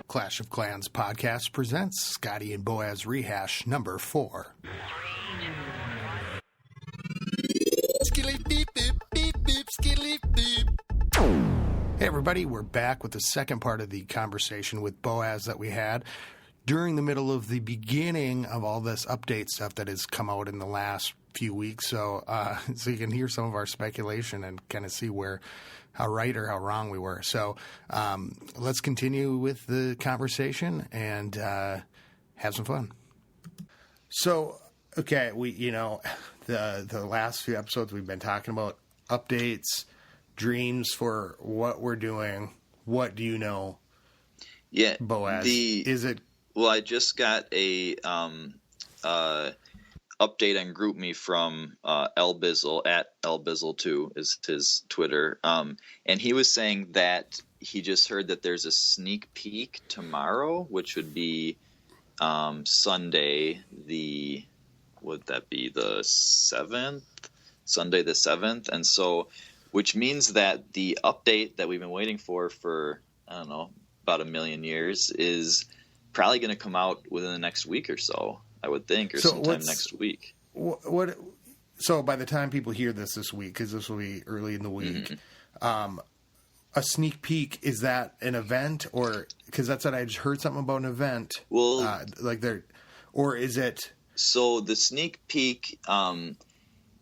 Clash of Clans podcast presents Scotty and Boaz Rehash number 4. Hey everybody, we're back with the second part of the conversation with Boaz that we had during the middle of the beginning of all this update stuff that has come out in the last few weeks. So you can hear some of our speculation and kind of see how right or how wrong we were. So let's continue with the conversation and have some fun. So, okay, the last few episodes we've been talking about updates, dreams for what we're doing. What do you know? Yeah, Boaz. Well, I just got a update on GroupMe from Elbizzle at Elbizzle2 is his Twitter, and he was saying that he just heard that there's a sneak peek tomorrow, which would be Sunday the 7th? Sunday the 7th, and so which means that the update that we've been waiting for I don't know, about a million years is probably going to come out within the next week or so, I would think, or sometime next week. So by the time people hear this week, because this will be early in the week, a sneak peek, is that an event? Or because that's what I just heard something about an event. Well, or is it? So the sneak peek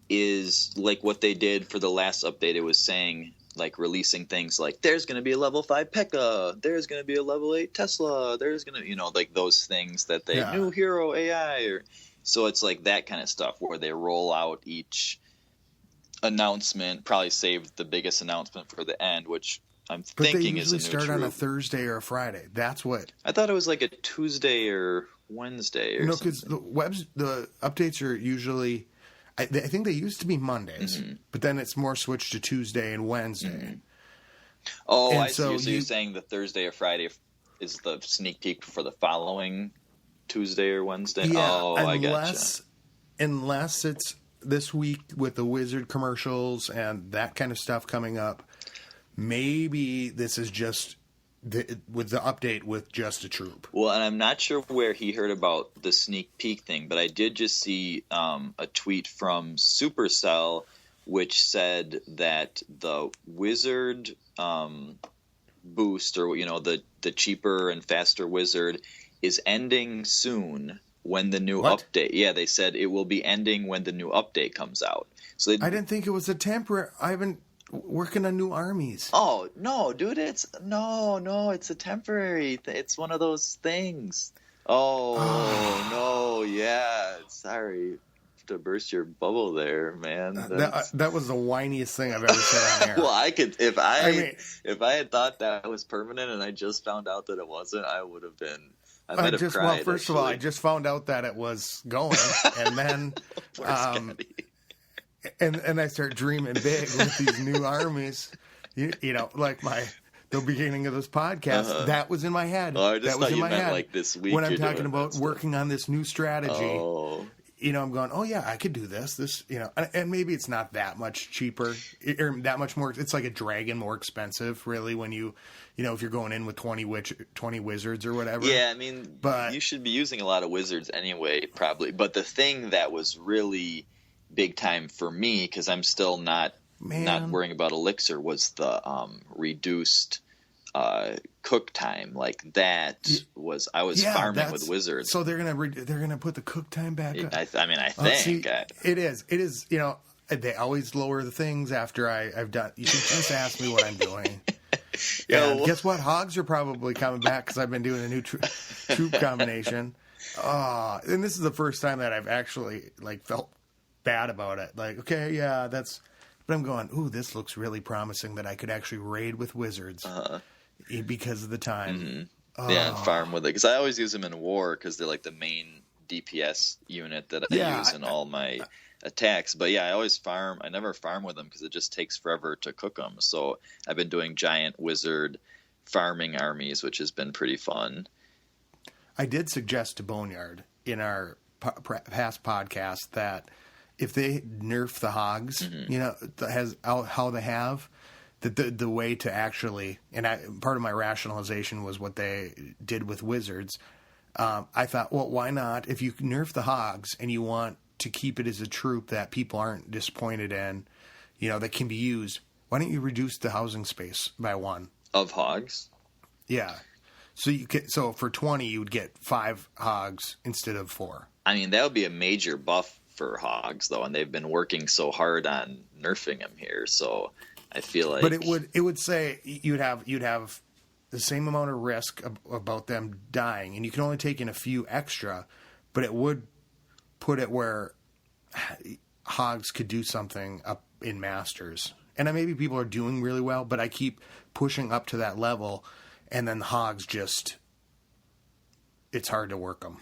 is like what they did for the last update. It was saying, like, releasing things like there's going to be a level 5 P.E.K.K.A, there's going to be a level 8 Tesla, there's going to, like those things that new hero AI, so it's like that kind of stuff where they roll out each announcement, probably save the biggest announcement for the end, which I'm thinking is a new start on a Thursday or a Friday. That's what I thought. It was like a Tuesday or Wednesday or something. No, because the updates are usually, I think they used to be Mondays, but then it's more switched to Tuesday and Wednesday. Oh, and I see. So you're saying the Thursday or Friday is the sneak peek for the following Tuesday or Wednesday? Yeah, I gotcha. Unless it's this week with the Wizard commercials and that kind of stuff coming up, maybe this is just with the update with just a troop. Well, and I'm not sure where he heard about the sneak peek thing, but I did just see a tweet from Supercell which said that the Wizard boost, or the cheaper and faster Wizard, is ending soon when the new update. Yeah, they said it will be ending when the new update comes out. So I didn't think it was a temporary. I've been working on new armies. Oh no, dude! It's a temporary. It's one of those things. Oh no, yeah. Sorry to burst your bubble there, man. That was the whiniest thing I've ever said on air. Well, I could if I had thought that was permanent and I just found out that it wasn't, I would have been. I might have cried. Well, first of all, I just found out that it was going, and then and I start dreaming big with these new armies. Like the beginning of this podcast, that was in my head. Oh, I just that was thought in my head. Like this week when I'm talking about working on this new strategy. Oh. I'm going, oh yeah, I could do this. And maybe it's not that much cheaper or that much more. It's like a dragon more expensive, really, when if you're going in with 20 wizards or whatever. Yeah, I mean, but you should be using a lot of wizards anyway, probably. But the thing that was really big time for me, because I'm still not worrying about elixir, was the reduced cook time. Like that was I was farming with wizards. So they're gonna put the cook time back up. I think it is. They always lower the things after I've done. You should just ask me what I'm doing. Guess what? Hogs are probably coming back because I've been doing a new troop combination. And this is the first time that I've actually felt bad about it. Like, okay, yeah, that's. But I'm going, ooh, this looks really promising that I could actually raid with wizards because of the time. Yeah, and farm with it. Because I always use them in war because they're like the main DPS unit that I use in all my attacks. But yeah, I always farm. I never farm with them because it just takes forever to cook them. So I've been doing giant wizard farming armies, which has been pretty fun. I did suggest to Boneyard in our past podcast that if they nerf the hogs, how they have, that the way to actually, and part of my rationalization was what they did with wizards. I thought, well, why not? If you nerf the hogs and you want to keep it as a troop that people aren't disappointed in, that can be used, why don't you reduce the housing space by 1? Of hogs? Yeah. So for 20, you would get 5 hogs instead of 4. I mean, that would be a major buff for hogs, though, and they've been working so hard on nerfing them here. So I feel like, but it would say you'd have the same amount of risk about them dying, and you can only take in a few extra, but it would put it where hogs could do something up in Masters. And maybe people are doing really well, but I keep pushing up to that level, and then the hogs it's hard to work them,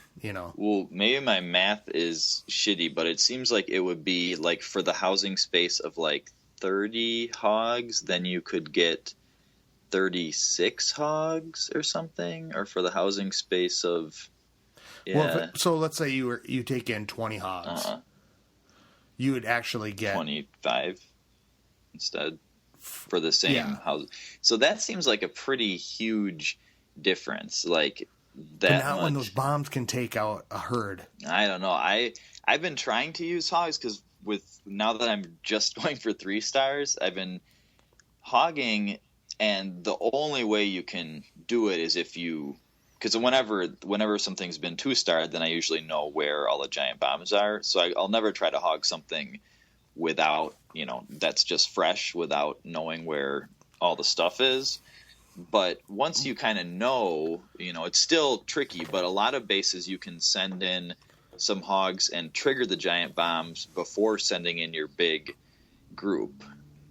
Well, maybe my math is shitty, but it seems like it would be like for the housing space of like 30 hogs, then you could get 36 hogs or something, or for the housing space of, Well, so let's say you take in 20 hogs. You would actually get 25 instead for the same house. So that seems like a pretty huge difference. Like that. But not when those bombs can take out a herd. I don't know. I've been trying to use hogs because now that I'm just going for 3 stars, I've been hogging, and the only way you can do it is if you. Because whenever something's been 2-star, then I usually know where all the giant bombs are. So I'll never try to hog something without, that's just fresh, without knowing where all the stuff is. But once you kind of know, it's still tricky. But a lot of bases you can send in some hogs and trigger the giant bombs before sending in your big group.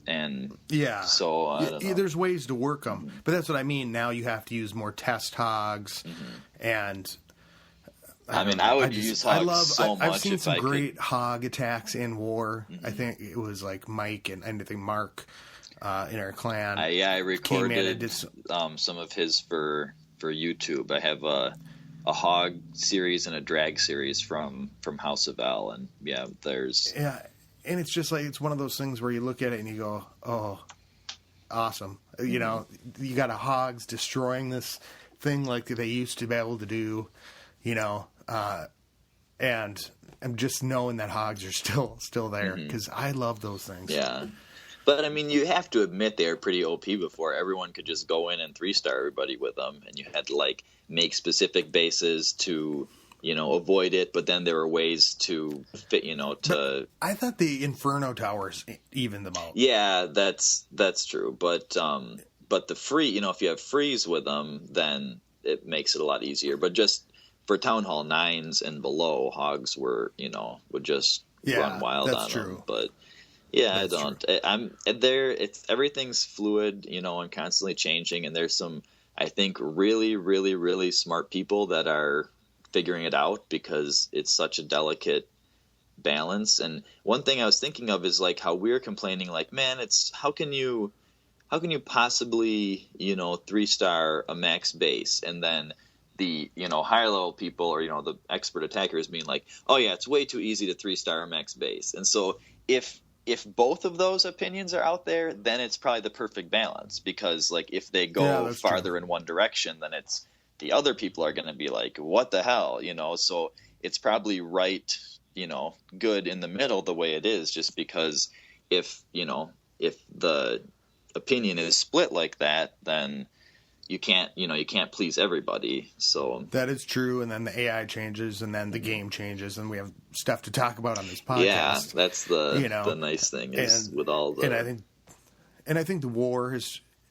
And so I don't know. There's ways to work them, but that's what I mean. Now you have to use more test hogs, and I would use hogs so much. I've seen some great hog attacks in war. I think it was like Mike and I think Mark in our clan. I recorded some of his for YouTube. I have a hog series and a drag series from House of L, and there's. And it's just like, it's one of those things where you look at it and you go, oh, awesome. You got a hogs destroying this thing like they used to be able to do, and I'm just knowing that hogs are still there because I love those things. Yeah. But, I mean, you have to admit they were pretty OP before. Everyone could just go in and 3-star everybody with them, and you had to, make specific bases to avoid it, but then there were ways to fit, to. I thought the Inferno Towers evened them out. Yeah, that's true. But the free, if you have freeze with them, then it makes it a lot easier. But just for Town Hall 9s and below, hogs would just run wild on true. them. But I don't. True. I'm there. Everything's fluid, and constantly changing. And there's some, I think, really, really, really smart people that are figuring it out because it's such a delicate balance. And one thing I was thinking of is how we're complaining, man, it's how can you possibly 3-star a max base, and then the higher level people or the expert attackers being oh yeah, it's way too easy to 3-star a max base. And so if both of those opinions are out there, then it's probably the perfect balance, because if they go farther in one direction, then it's the other people are going to be what the hell, so it's probably right, good in the middle the way it is, just because if the opinion is split like that, then you can't please everybody. So that is true. And then the AI changes, and then the game changes, and we have stuff to talk about on this podcast. Yeah, that's the nice thing is with all the. And I think the war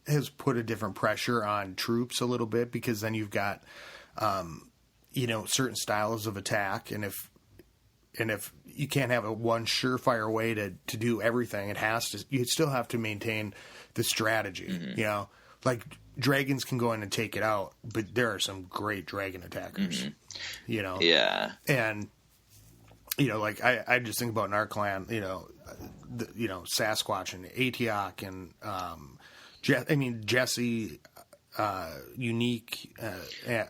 has put a different pressure on troops a little bit, because then you've got, certain styles of attack, and if you can't have one surefire way to do everything, you still have to maintain the strategy. Dragons can go in and take it out, but there are some great dragon attackers. Yeah, and I just think about in our clan, Sasquatch and Atiok and Jesse, Unique.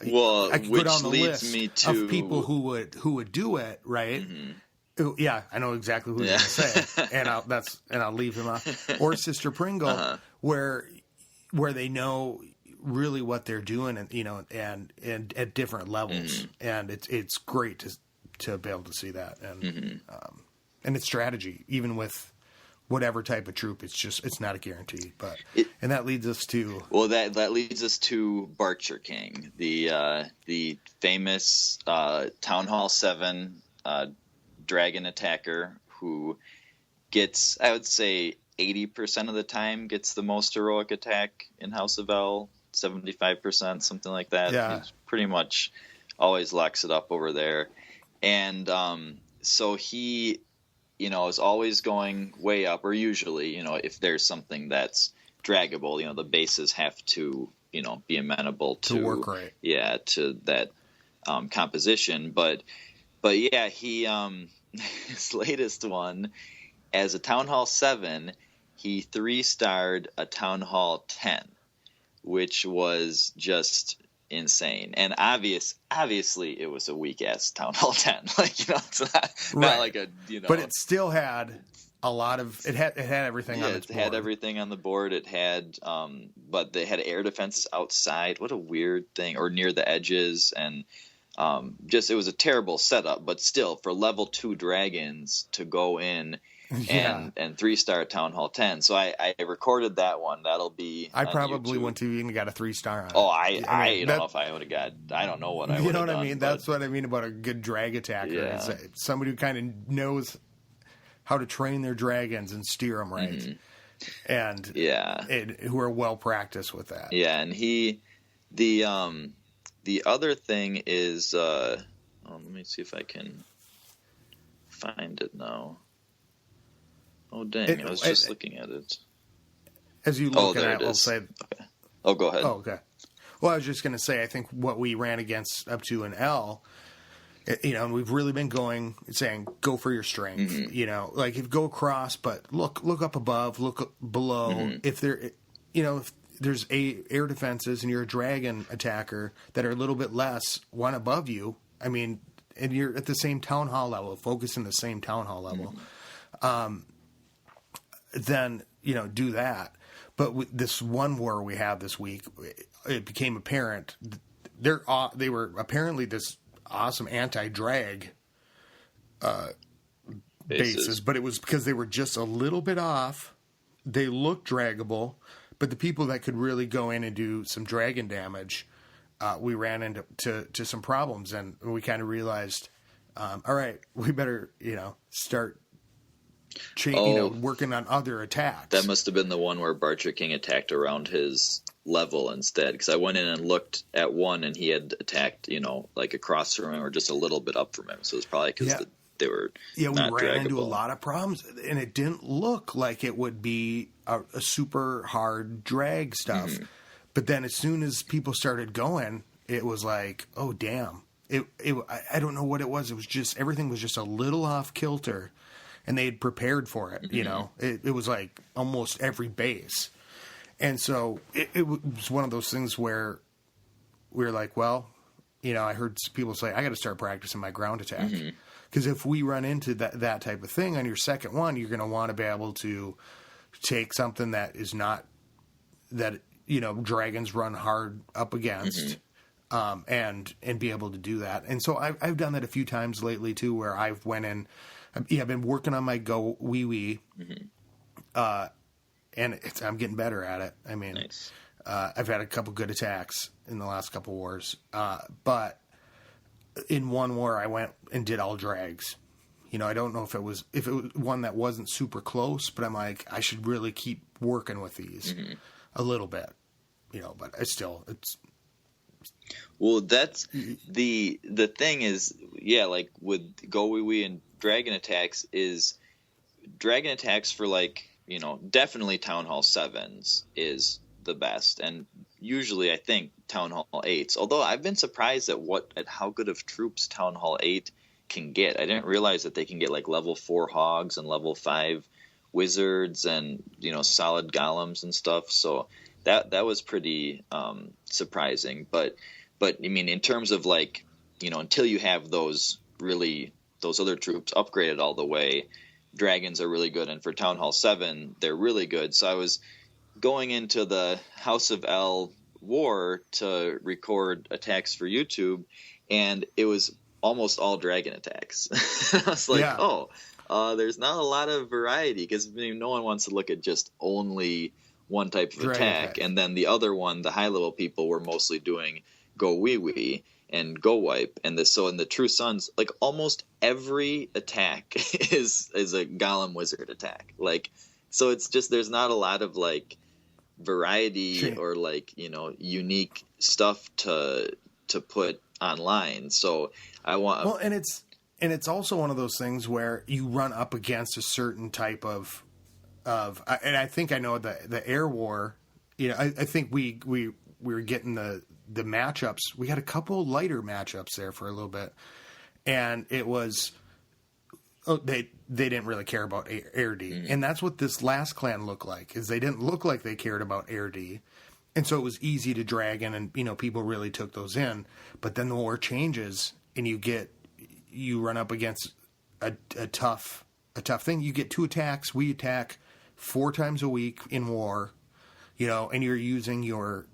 Well, I could which go down the leads list me to of people who would do it right, Ooh, yeah, I know exactly who you're going to say, and I'll leave him off. Or Sister Pringle, where they know really what they're doing, and and at different levels, and it's great to be able to see that, and and it's strategy, even with whatever type of troop. It's not a guarantee, and that leads us to that leads us to Barcher King, the famous Town Hall 7 dragon attacker who gets, I would say, 80% of the time gets the most heroic attack in House of L, 75%, something like that. Yeah. He's pretty much always locks it up over there. And so he, is always going way up, or usually, if there's something that's draggable, the bases have to, be amenable to work right. Yeah, to that composition. But yeah, he his latest one, as a Town Hall 7, he 3-starred a Town Hall 10, which was just insane. And obviously it was a weak ass Town Hall 10. It's not like a But it still had a lot of it had everything on its board. It had everything on the board. It had but they had air defenses outside. What a weird thing. Or near the edges, and it was a terrible setup, but still, for level 2 dragons to go in and 3-star Town Hall 10. So I recorded that one. That'll be I probably YouTube. wouldn't have even got a 3-star on it. Oh, I don't know if I would have got. I don't know what I would have. You know what done, I mean? That's what I mean about a good drag attacker. Yeah. Is somebody who kind of knows how to train their dragons and steer them right, and who are well practiced with that. Yeah, and the other thing is, let me see if I can find it now. Oh, dang, I was just looking at it. As you look at it, I'll say... Okay. Oh, go ahead. Oh, okay. Well, I was just going to say, I think what we ran against up to an L, and we've really been saying, go for your strength. If go across, but look up above, look below. If there's air defenses and you're a dragon attacker that are a little bit less, one above you, and you're at the same town hall level, focus in the same town hall level, then, do that. But with this one war we have this week, it became apparent they were apparently this awesome anti-drag bases, but it was because they were just a little bit off. They looked draggable, but the people that could really go in and do some dragon damage, we ran into some problems, and we kind of realized, all right, we better start working on other attacks. That must have been the one where Barcher King attacked around his level instead, because I went in and looked at one, and he had attacked, like across from him or just a little bit up from him. So it's probably because they were not we ran draggable. into a lot of problems, and it didn't look like it would be a super hard drag stuff. But then as soon as people started going, it was like, oh damn! I don't know what it was. It was just everything was just a little off kilter. And they had prepared for it, It was like almost every base. And so it was one of those things where we were like, well, I heard people say, I got to start practicing my ground attack. Because if we run into that type of thing on your second one, you're going to want to be able to take something that is not, that, dragons run hard up against, and be able to do that. And so I've done that a few times lately, too, where I've went in. I've been working on my go wee wee, and I'm getting better at it. Nice. I've had a couple good attacks in the last couple wars, but in one war I went and did all drags. I don't know if it was one that wasn't super close, but I'm like, I should really keep working with these a little bit, But it's. Well, that's the thing is, like with go wee wee and dragon attacks for definitely Town Hall 7s is the best, and usually I think Town Hall 8s. Although I've been surprised at how good of troops Town Hall 8 can get. I didn't realize that they can get like level 4 hogs and level 5 wizards and solid golems and stuff. So that was pretty surprising. But in terms of until you have those really those other troops upgraded all the way, dragons are really good, and for Town Hall 7, they're really good. So I was going into the House of L war to record attacks for YouTube, and it was almost all dragon attacks. I was like, there's not a lot of variety, because no one wants to look at just only one type of attack. And then the other one, the high level people were mostly doing go wee wee and go wipe. And so in the True Sons, like almost every attack is a Golem wizard attack. Like, so it's just, there's not a lot of like variety or like, unique stuff to put online. So I want, well, and it's also one of those things where you run up against a certain type of, and I think I know the air war. I think we were getting the matchups. We had a couple lighter matchups there for a little bit, and it was they didn't really care about air D, and that's what this last clan looked like. Is they didn't look like they cared about air D, and so it was easy to drag in, and people really took those in. But then the war changes, and you run up against a tough thing. You get 2 attacks. We attack 4 times a week in war, and you're using your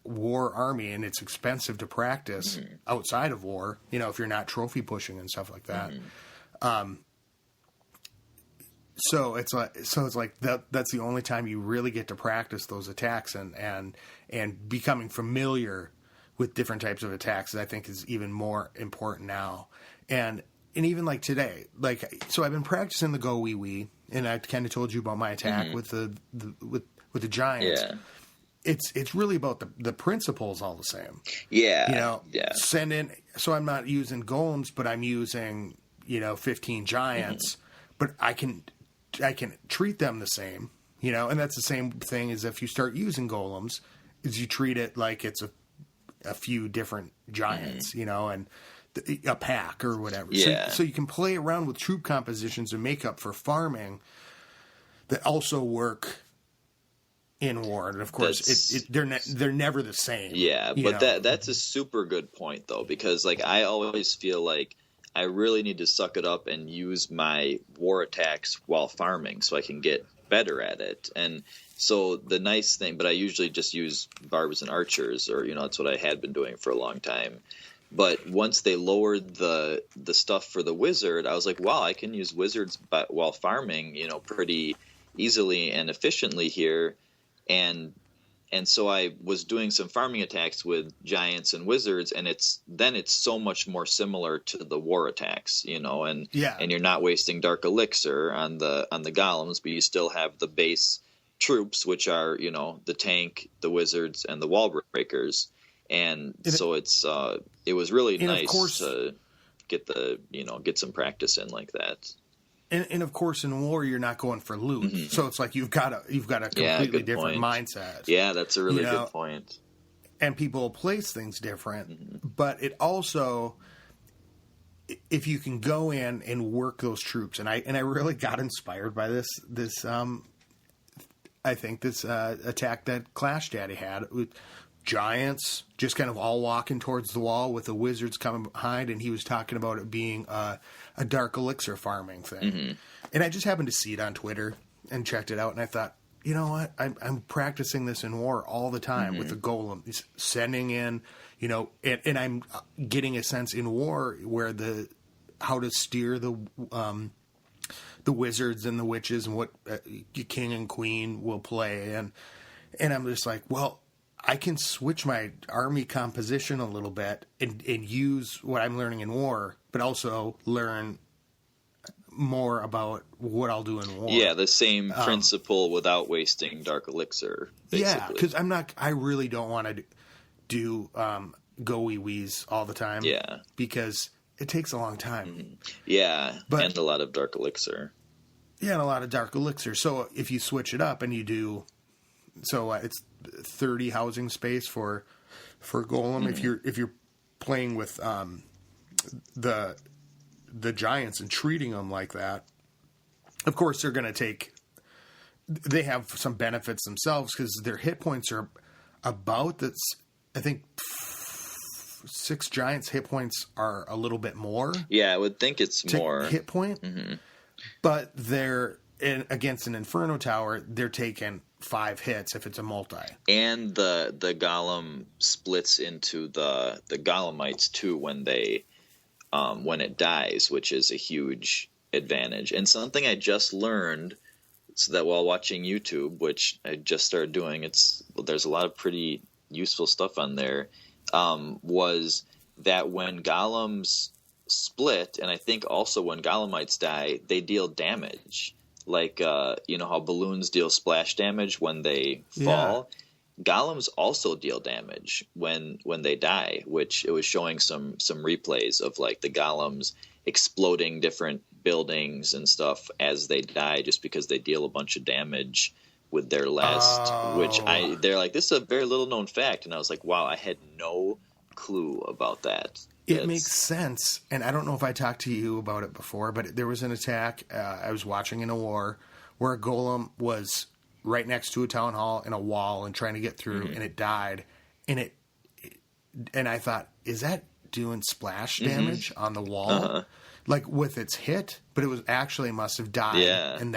war army, and it's expensive to practice outside of war, if you're not trophy pushing and stuff like that. So it's like that's the only time you really get to practice those attacks and becoming familiar with different types of attacks, I think is even more important now. And even like today, so I've been practicing the go wee wee, and I kind of told you about my attack with the giants. Yeah. It's really about the principles all the same. Yeah. Send in. So I'm not using golems, but I'm using 15 giants, but I can treat them the same. And that's the same thing as if you start using golems, is you treat it like it's a few different giants, and a pack or whatever. Yeah. So you can play around with troop compositions and make up for farming that also work in war. And of course, they're never the same. Yeah, but that's a super good point though, because like I always feel like I really need to suck it up and use my war attacks while farming so I can get better at it. And so the nice thing, but I usually just use barbs and archers, or that's what I had been doing for a long time. But once they lowered the stuff for the wizard, I was like, wow, I can use wizards while farming, pretty easily and efficiently here. And so I was doing some farming attacks with giants and wizards, and it's so much more similar to the war attacks, and you're not wasting dark elixir on the golems, but you still have the base troops, which are the tank, the wizards, and the wall breakers. And so it was really nice to get some practice in like that. And of course, in war, you're not going for loot, so it's like you've got a completely different mindset. Yeah, that's a really good point. And people place things different, but it also, if you can go in and work those troops, and I really got inspired by this I think this attack that Clash Daddy had with giants just kind of all walking towards the wall with the wizards coming behind, and he was talking about it being a dark elixir farming thing. And I just happened to see it on Twitter and checked it out, and I thought, you know what, I'm practicing this in war all the time with the golem. He's sending in, and I'm getting a sense in war where how to steer the wizards and the witches and what king and queen will play, and I'm just like, well, I can switch my army composition a little bit and use what I'm learning in war, but also learn more about what I'll do in war. Yeah, the same principle without wasting dark elixir, basically. Yeah, because I really don't want to do go-wee-wees all the time. Yeah. Because it takes a long time. Yeah, and a lot of dark elixir. Yeah, and a lot of dark elixir. So if you switch it up and you do... So it's 30 housing space for golem. If you're playing with the giants and treating them like that, of course they're going to take. They have some benefits themselves because their hit points are about that's I think 6 giants' hit points are a little bit more. Yeah, I would think it's more hit point. Mm-hmm. But against an Inferno Tower, they're taking 5 hits if it's a multi. And the golem splits into the golemites too when it dies, which is a huge advantage. And something I just learned, so that while watching YouTube, which I just started doing, there's a lot of pretty useful stuff on there, was that when golems split, and I think also when golemites die, they deal damage. Like, how balloons deal splash damage when they fall. Yeah. Golems also deal damage when they die, which it was showing some replays of like the golems exploding different buildings and stuff as they die, just because they deal a bunch of damage with their last, which they're like, this is a very little known fact. And I was like, wow, I had no clue about that. It makes sense, and I don't know if I talked to you about it before, but there was an attack I was watching in a war where a golem was right next to a town hall in a wall and trying to get through, and it died. And I thought, is that doing splash damage on the wall, like with its hit? But it was actually must have died, and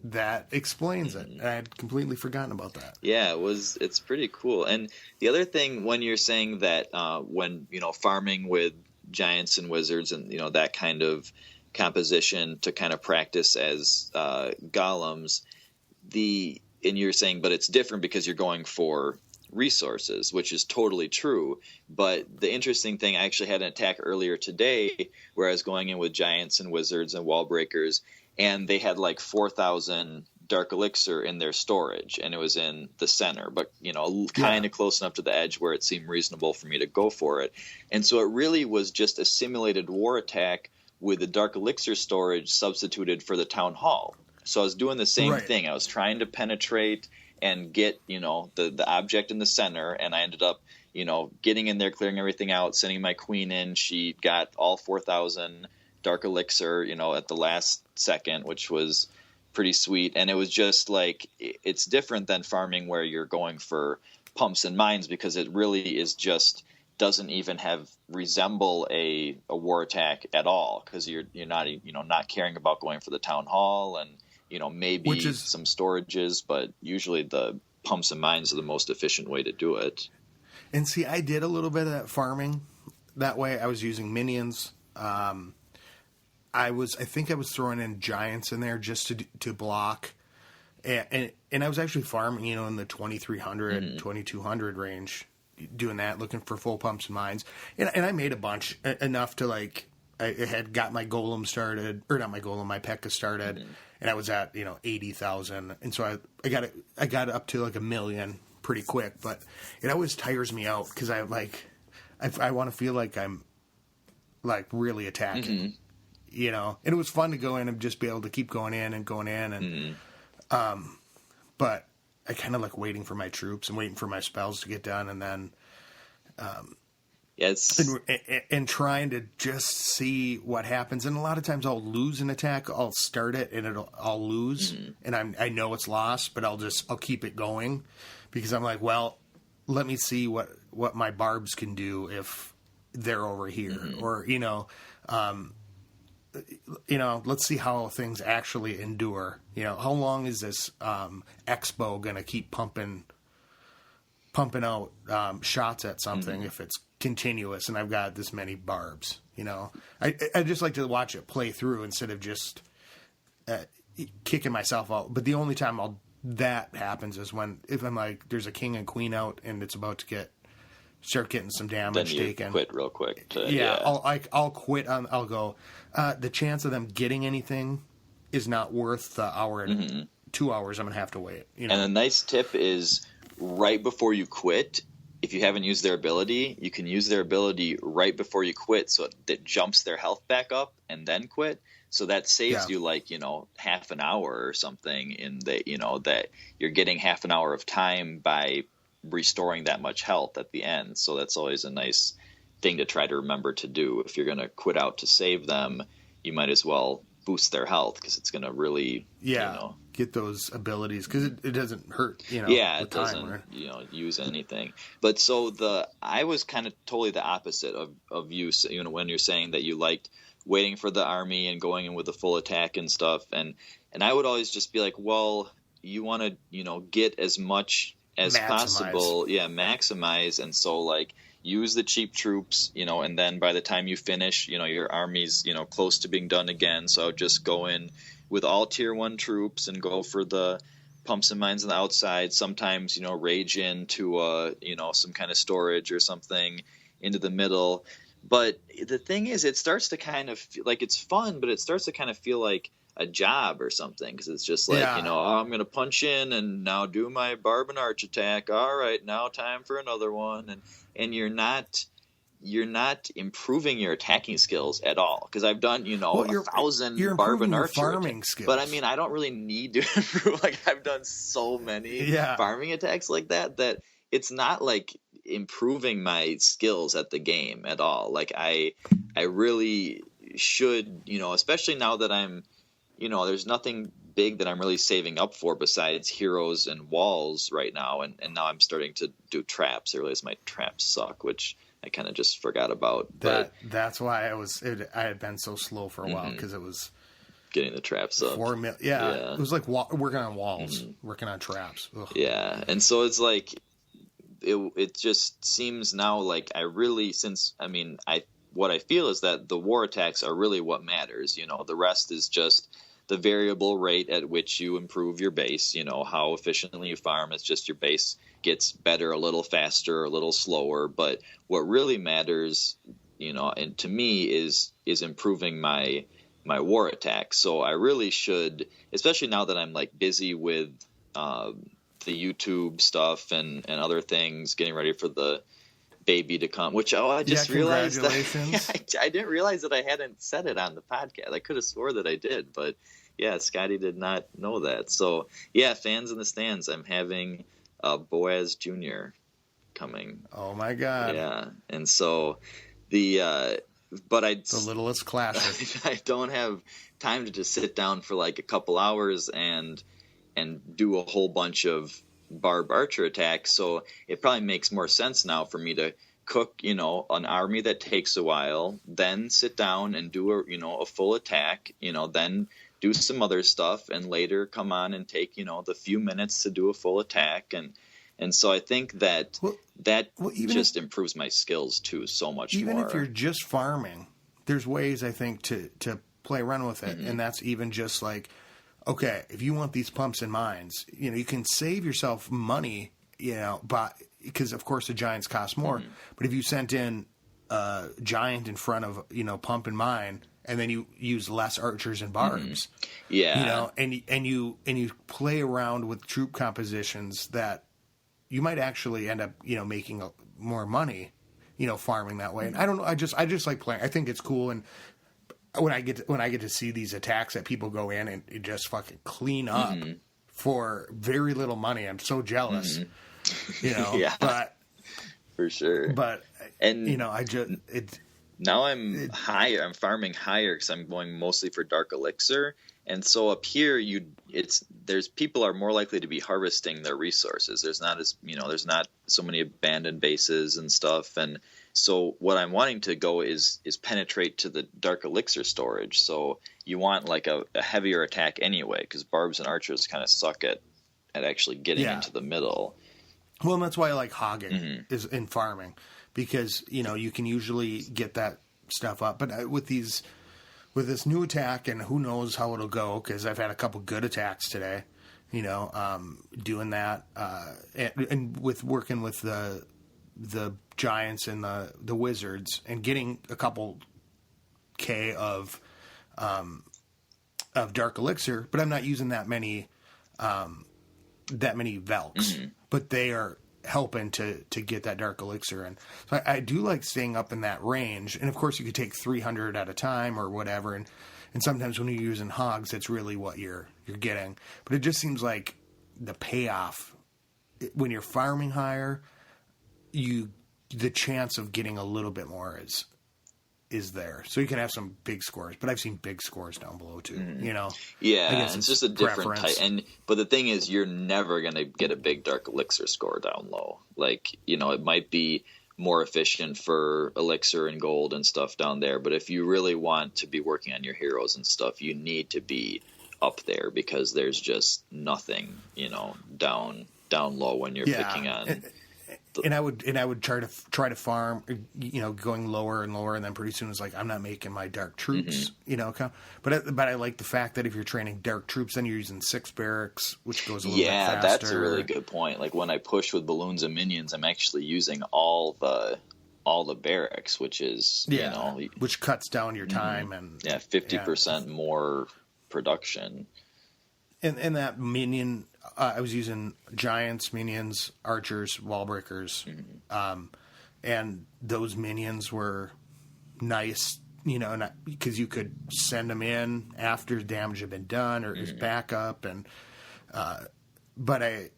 that explains it. I had completely forgotten about that. Yeah, it's pretty cool. And the other thing, when you're saying that when farming with giants and wizards and that kind of composition to kind of practice as golems, and you're saying, but it's different because you're going for resources, which is totally true. But the interesting thing, I actually had an attack earlier today where I was going in with giants and wizards and wall breakers, and they had like 4,000 dark elixir in their storage, and it was in the center, but kind of close enough to the edge where it seemed reasonable for me to go for it. And so it really was just a simulated war attack with the dark elixir storage substituted for the town hall. So I was doing the same thing. I was trying to penetrate and get the object in the center, and I ended up getting in there, clearing everything out, sending my queen in. She got all 4,000 dark elixir at the last second, which was pretty sweet. And it was just like, it's different than farming where you're going for pumps and mines, because it really is just doesn't even resemble a war attack at all, because you're not not caring about going for the town hall and maybe some storages, but usually the pumps and mines are the most efficient way to do it. And see, I did a little bit of that farming that way. I was using minions. I think I was throwing in giants in there just to block, and I was actually farming, in the 2,300, 2,200 range, doing that, looking for full pumps and mines, and I made a bunch, enough to like, I had got my golem started, or not my golem, my P.E.K.K.A. started, and I was at 80,000, and so I got it up to like 1 million pretty quick, but it always tires me out because I want to feel like I'm like really attacking. And it was fun to go in and just be able to keep going in, and but I kind of like waiting for my troops and waiting for my spells to get done, and then and trying to just see what happens. And a lot of times I'll lose an attack, I'll start it and I'll lose, and I know it's lost, but I'll keep it going because I'm like, well, let me see what my barbs can do if they're over here, or let's see how things actually endure. How long is this expo going to keep pumping out shots at something if it's continuous and I've got this many barbs? I just like to watch it play through instead of just kicking myself out. But the only time that happens is if I'm like, there's a king and queen out and it's about to start getting some damage taken. Then you quit real quick. I'll quit. I'll go. The chance of them getting anything is not worth the hour and 2 hours I'm gonna have to wait. And a nice tip is right before you quit. If you haven't used their ability, you can use their ability right before you quit, so that jumps their health back up, and then quit. So that saves you half an hour or something. That you're getting half an hour of time by restoring that much health at the end. So that's always a nice thing to try to remember to do. If you're going to quit out to save them, you might as well boost their health, because it's going to really get those abilities because it doesn't hurt, Yeah, with it doesn't, use anything. But I was kind of totally the opposite of you, when you're saying that you liked waiting for the army and going in with a full attack and stuff. And I would always just be like, well, you want to, get as much as possible. Yeah, maximize. And so like use the cheap troops, and then by the time you finish, your army's, close to being done again. So just go in with all tier 1 troops and go for the pumps and mines on the outside. Sometimes, rage into, some kind of storage or something into the middle. But the thing is, it starts to kind of like it's fun, but it starts to kind of feel like a job or something because it's just like, I'm going to punch in and now do my barb and arch attack. All right, now time for another one. And you're not improving your attacking skills at all because I've done 1,000 barb and archer farming skills. But I mean, I don't really need to improve. Like I've done so many farming attacks like that it's not like improving my skills at the game at all. Like I really should, especially now that I'm, there's nothing big that I'm really saving up for besides heroes and walls right now. And now I'm starting to do traps. I realize my traps suck, which I kind of just forgot about. That's why I had been so slow for a while because it was getting the traps up. It was like working on walls, working on traps. Ugh. Yeah, and so it's like it just seems now like what I feel is that the war attacks are really what matters. The rest is just the variable rate at which you improve your base. How efficiently you farm. It's just your base gets better a little faster, a little slower. But what really matters, and to me is improving my war attack. So I really should, especially now that I'm like busy with the YouTube stuff and other things, getting ready for the baby to come, which I just realized that I didn't realize that I hadn't said it on the podcast. I could have swore that I did, but yeah, Scotty did not know that. So yeah, fans in the stands, I'm having Boaz Jr. coming. Oh my God. Yeah. And so the littlest classic. I don't have time to just sit down for like a couple hours and do a whole bunch of barb archer attacks. So it probably makes more sense now for me to cook, an army that takes a while, then sit down and do a full attack, then do some other stuff and later come on and take, the few minutes to do a full attack. And so I think that just improves my skills too so much more. Even if you're just farming, there's ways I think to play around with it. And that's even just like, okay, if you want these pumps and mines, you can save yourself money, because of course the giants cost more. But if you sent in a giant in front of, pump and mine, and then you use less archers and barbs, and you play around with troop compositions that you might actually end up, making more money, farming that way. And I don't know, I just like playing. I think it's cool. And when I get to see these attacks that people go in and just fucking clean up for very little money, I'm so jealous. Yeah, but for sure. But now I'm higher. I'm farming higher because I'm going mostly for dark elixir. And so up here, there's people are more likely to be harvesting their resources. There's not so many abandoned bases and stuff. And so what I'm wanting to go is penetrate to the dark elixir storage. So you want like a heavier attack anyway, because barbs and archers kind of suck at actually getting into the middle. Well, and that's why I like hogging is in farming, because you can usually get that stuff up. But with this new attack, and who knows how it'll go, because I've had a couple good attacks today. Doing that and with working with the giants and the wizards and getting a couple K of dark elixir, but I'm not using that many Velks, but they are helping to get that dark elixir. And so I do like staying up in that range. And of course you could take 300 at a time or whatever. And sometimes when you're using hogs, that's really what you're getting. But it just seems like the payoff when you're farming higher, the chance of getting a little bit more is there. So you can have some big scores, but I've seen big scores down below too, you know? Yeah, I guess it's just a different preference. type. But the thing is, you're never going to get a big Dark Elixir score down low. Like, you know, it might be more efficient for Elixir and Gold and stuff down there, but if you really want to be working on your heroes and stuff, you need to be up there because there's just nothing, you know, down low when you're picking on. And I would try to farm, you know, going lower and lower, and then pretty soon it's like I'm not making my dark troops, you know. But I like the fact that if you're training dark troops, then you're using 6 barracks, which goes a little bit faster. Yeah, that's a really good point. Like when I push with balloons and minions, I'm actually using all the barracks, which is you know, which cuts down your time and 50% more production. And that minion. I was using giants, minions, archers, wall breakers, and those minions were nice, you know, because you could send them in after damage had been done or as backup, and but I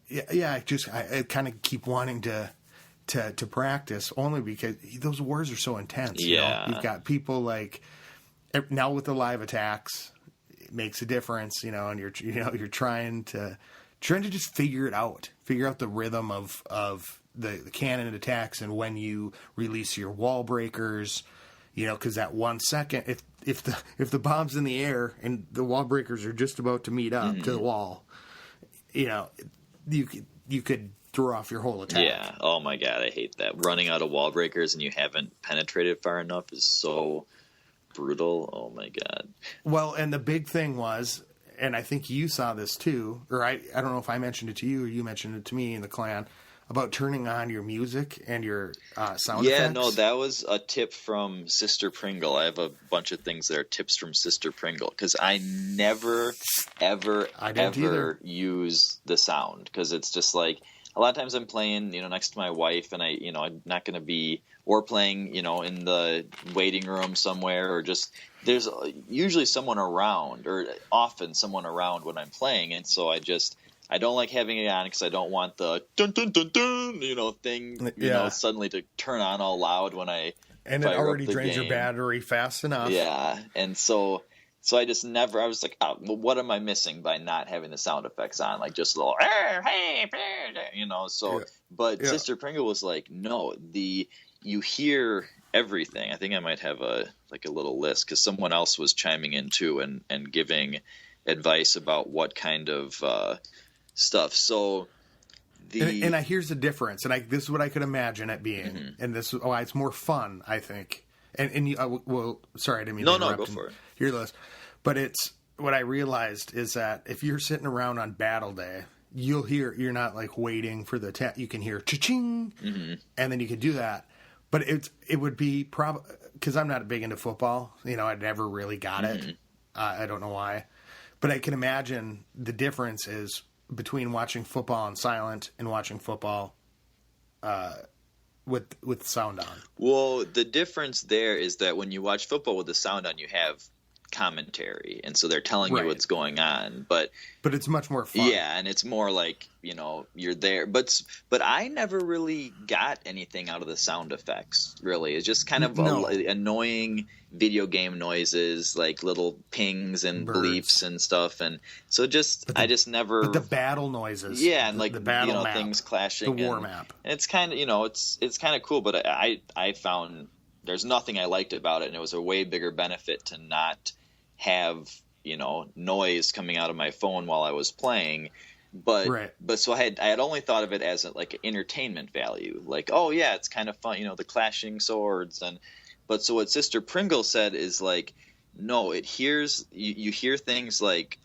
kind of keep wanting to practice only because those wars are so intense. You know? You've got people like now with the live attacks, it makes a difference, you know, and you're trying to just figure out the rhythm of the cannon attacks and when you release your wall breakers, you know, because that 1 second, if the bomb's in the air and the wall breakers are just about to meet up to the wall, you know, you could throw off your whole attack. Yeah. Oh my God, I hate that. Running out of wall breakers and you haven't penetrated far enough is so brutal. Oh my God. Well, and the big thing was, and I think you saw this too, or I don't know if I mentioned it to you or you mentioned it to me in the clan, about turning on your music and your sound effects. Yeah, no, that was a tip from Sister Pringle. I have a bunch of things that are tips from Sister Pringle because I never, ever use the sound because it's just like a lot of times I'm playing, you know, next to my wife and I'm not going to be, or playing, you know, in the waiting room somewhere or just there's usually someone around or often someone around when I'm playing. And so I don't like having it on because I don't want the dun dun dun dun, you know, thing, you know, suddenly to turn on all loud when I and it already drains your battery fast enough. Yeah, and so I just never. I was like, oh, well, what am I missing by not having the sound effects on? Like just a little, hey, you know. So, but Sister Pringle was like, no, you hear everything. I think I might have a little list because someone else was chiming in too and giving advice about what kind of stuff. So and here's the difference, and this is what I could imagine it being, and this is why it's more fun, I think. And you, well, sorry, I didn't mean to interrupt. No, go for it. Your list, but it's what I realized is that if you're sitting around on battle day, you're not like waiting for the you can hear cha-ching, and then you can do that. But it would be probably because I'm not big into football. You know, I never really got it. I don't know why, but I can imagine the difference is between watching football on silent and watching football with sound on. Well, the difference there is that when you watch football with the sound on, you have commentary, and so they're telling you what's going on. But it's much more fun. Yeah, and it's more like, you know, you're there. But I never really got anything out of the sound effects, really. It's just kind of annoying video game noises, like little pings and bleeps and stuff. And so I just never... But the battle noises. Yeah, and like, the battle map, things clashing. The war map. And it's kind of, you know, it's kind of cool, but I found there's nothing I liked about it, and it was a way bigger benefit to not have, you know, noise coming out of my phone while I was playing. But so I had only thought of it as like an entertainment value, like, oh yeah, it's kind of fun, you know, the clashing swords. But so what Sister Pringle said is like, no, you hear things like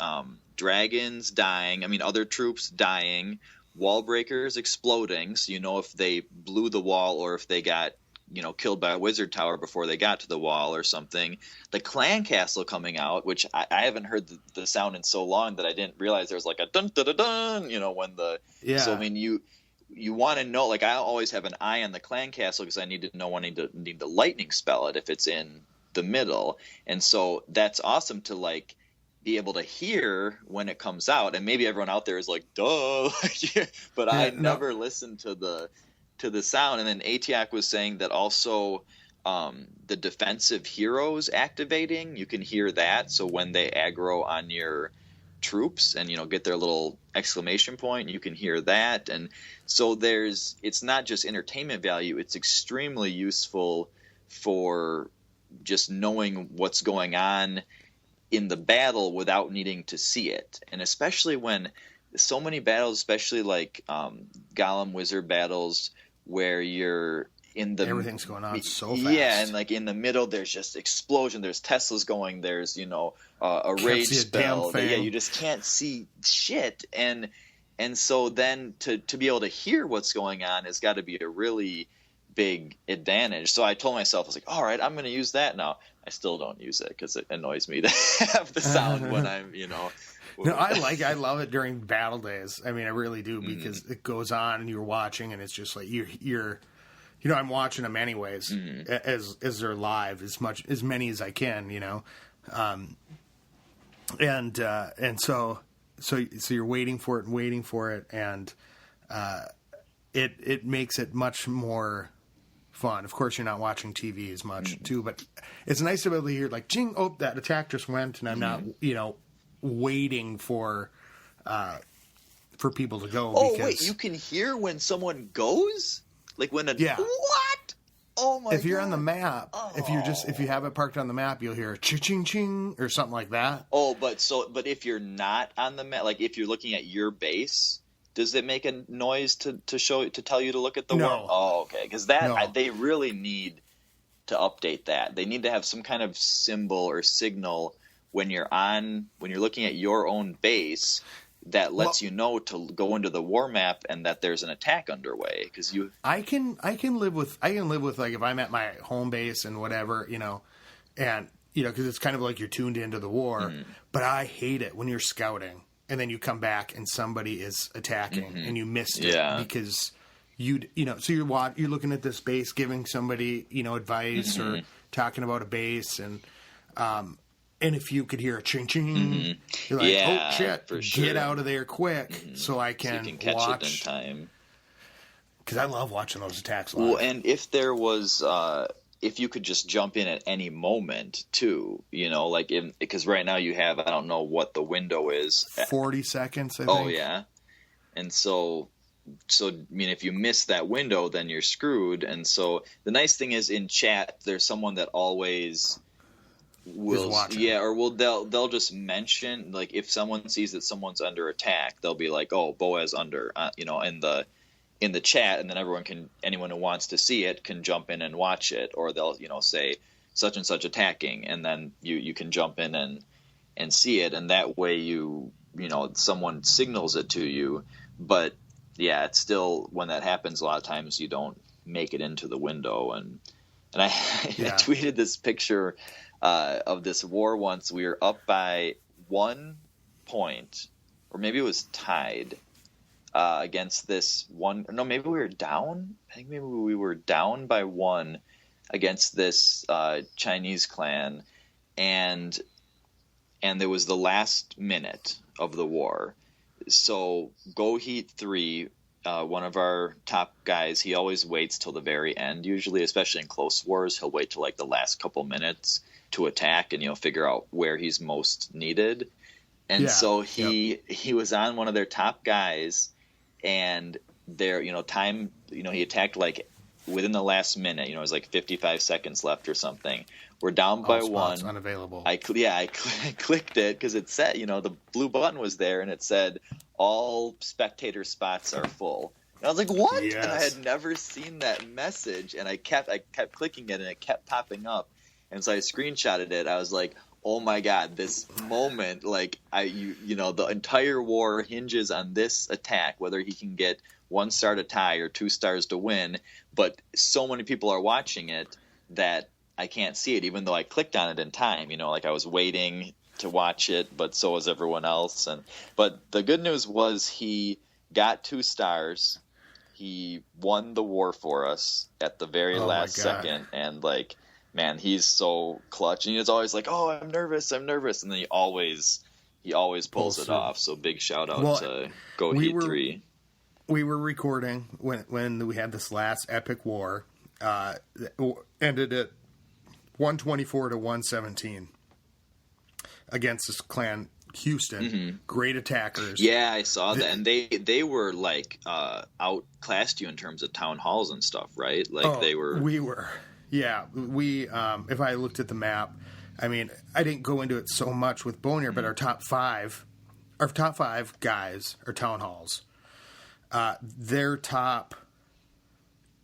dragons dying, I mean other troops dying, wall breakers exploding, so you know if they blew the wall or if they got, you know, killed by a wizard tower before they got to the wall or something. The clan castle coming out, which I haven't heard the sound in so long that I didn't realize there was like a dun dun dun dun, you know, when the so I mean you want to know, like I always have an eye on the clan castle because I need to know when I need to lightning spell it if it's in the middle, and so that's awesome to like be able to hear when it comes out, and maybe everyone out there is like duh, but I never listened to the sound. And then Atiak was saying that also the defensive heroes activating. You can hear that. So when they aggro on your troops and, get their little exclamation point, you can hear that. And so it's not just entertainment value. It's extremely useful for just knowing what's going on in the battle without needing to see it. And especially when so many battles, especially like Golem Wizard battles, where you're in the everything's going on so fast. Yeah, and like in the middle, there's just explosion. There's Teslas going. There's a rage spell. Yeah, you just can't see shit. And so then to be able to hear what's going on has got to be a really big advantage. So I told myself, I was like, all right, I'm going to use that now. I still don't use it because it annoys me to have the sound when I'm, No, I love it during battle days. I mean, I really do, because it goes on and you're watching, and it's just like you're I'm watching them anyways, as they're live, as many as I can, and so you're waiting for it, and it makes it much more fun. Of course, you're not watching TV as much too, but it's nice to be able to hear like, "Jing! Oh, that attack just went," and I'm not, waiting for people to go. Oh, because, wait, you can hear when someone goes, like when what? Oh my! If you're on the map, if you have it parked on the map, you'll hear a ching ching or something like that. Oh, but if you're not on the map, like if you're looking at your base, does it make a noise to tell you to look at the No. worm? Oh, okay, because they really need to update that. They need to have some kind of symbol or signal when you're looking at your own base that lets you know to go into the war map and that there's an attack underway. Because I can live with like if I'm at my home base and whatever, and because it's kind of like you're tuned into the war. But I hate it when you're scouting and then you come back and somebody is attacking and you missed it because so you're looking at this base, giving somebody advice or talking about a base, and if you could hear a ching ching, you're like, oh shit, get out of there quick so I can catch watch it in time. Because I love watching those attacks live. Well, and if there was, if you could just jump in at any moment too, because right now you have, I don't know what the window is. 40 seconds, I think. Oh yeah, and so I mean, if you miss that window, then you're screwed. And so the nice thing is in chat, there's someone that always will, they'll just mention, like if someone sees that someone's under attack, they'll be like, oh, Boaz under, in the chat, and then anyone who wants to see it can jump in and watch it, or they'll say such and such attacking, and then you can jump in and see it, and that way someone signals it to you. But yeah, it's still, when that happens, a lot of times you don't make it into the window. And I tweeted this picture of this war once. We were up by 1 point, or maybe it was tied against this one. No, maybe we were down. I think maybe we were down by 1 against this Chinese clan, and there was the last minute of the war. So Go Heat 3, one of our top guys, he always waits till the very end. Usually, especially in close wars, he'll wait till like the last couple minutes to attack, and figure out where he's most needed. And so he was on one of their top guys, and their time, he attacked like within the last minute. It was like 55 seconds left or something. We're down by 1. Unavailable. I clicked it because it said, the blue button was there, and it said all spectator spots are full. And I was like, what? Yes. And I had never seen that message, and I kept clicking it, and it kept popping up. And so I screenshotted it. I was like, oh my God, this moment, like the entire war hinges on this attack, whether he can get 1 star to tie or 2 stars to win. But so many people are watching it that I can't see it, even though I clicked on it in time. Like I was waiting to watch it, but so was everyone else. But the good news was he got 2 stars. He won the war for us at the very last second, and like, man, he's so clutch. And he's always like, "Oh, I'm nervous," and then he always pulls it off. So big shout out to Go Heat 3. We were recording when we had this last epic war. ended at 124 to 117 against this clan Houston. Great attackers. Yeah, I saw that, and they were like outclassed you in terms of town halls and stuff, right? Like they were. We were. Yeah, we. If I looked at the map, I mean, I didn't go into it so much with Bonnier, but our top five guys are town halls. Their top